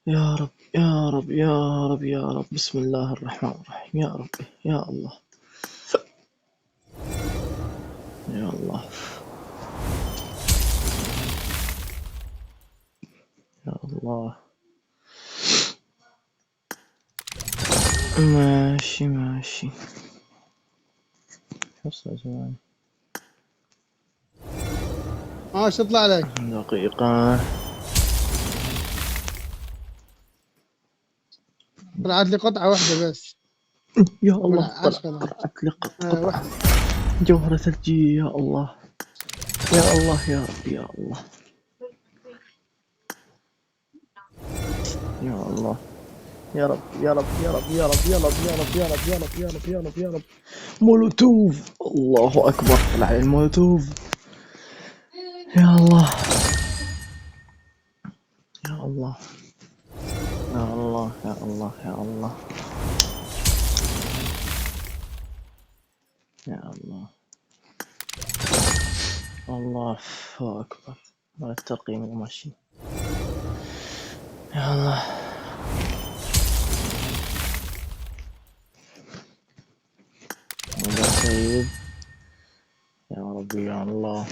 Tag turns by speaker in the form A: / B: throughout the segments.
A: يا رب يا رب يا رب يا رب، بسم الله الرحمن الرحيم. يا ربي يا الله يا الله يا الله. ماشي ماشي. حصة زمان.
B: ماشي اطلع لك.
A: دقيقة.
B: طلعت لي قطعة واحدة بس.
A: يا
B: ولا
A: الله،
B: 10 طلعت.
A: طلعت لي قطعة
B: واحدة.
A: جوهرة ثلجية. يا الله يا الله يا رب يا الله يا الله يا رب يا رب يا رب يا رب يا رب يا رب يا رب يا رب يا رب يا رب يا رب. مولوتوف، الله أكبر، طلع لي المولوتوف. يا الله يا الله يا الله يا الله يا الله يا الله. الله أكبر. ولا الترقيم الماشي. يا الله يا سيد. يا ربي يا الله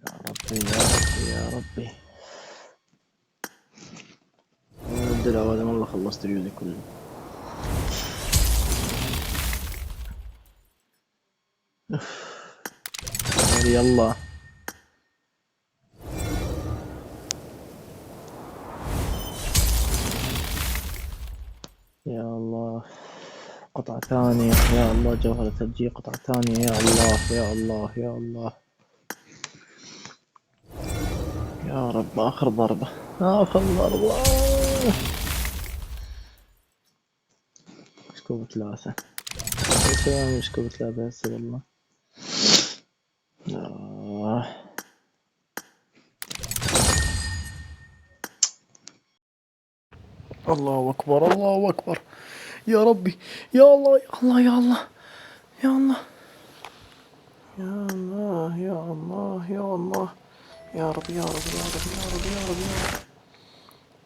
A: يا ربي يا ربي يا ربي. الدلع هذا والله خلصت ريولي كله. يلا يا الله. قطعة ثانية يا الله. جوهرة ثلجية قطعة ثانية. يا الله يا الله يا الله يا رب. آخر ضربة آخر ضربة. مشكوب ثلاثة. مشكوب ثلاثة هسه والله. الله أكبر الله أكبر. يا ربي يا الله يا الله يا الله يا الله يا الله يا الله يا الله يا رب يا رب يا رب يا رب يا رب يا رب.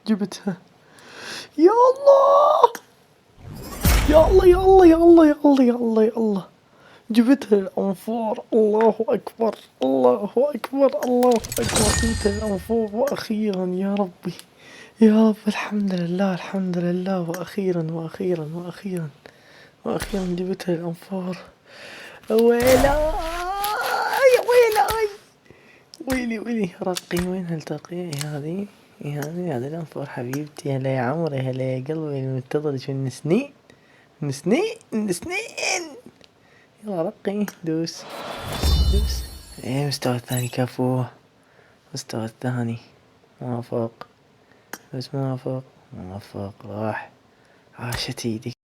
A: جبتها يا الله يا الله يا الله يا الله يا الله يا الله يا الله. جبتها الأنفار. الله أكبر الله أكبر الله أكبر. جبتها الأنفار وأخيرا يا ربي يا رب. الحمد لله الحمد لله. وأخيرا وأخيرا وأخيرا وأخيرا جبتها الأنفار. ويلا يا ويلي ويلي ويلي. رقي وين هالترقية هذه؟ هذه الأنفار حبيبتي. هلا يا عمري هلا يا قلبي المنتظر. شو النسنين نسنين نسنين. يلا رقي. دوس دوس. ايه مستوى الثاني كفو. مستوى الثاني موافق. بس موافق راح. عاشت ايدي.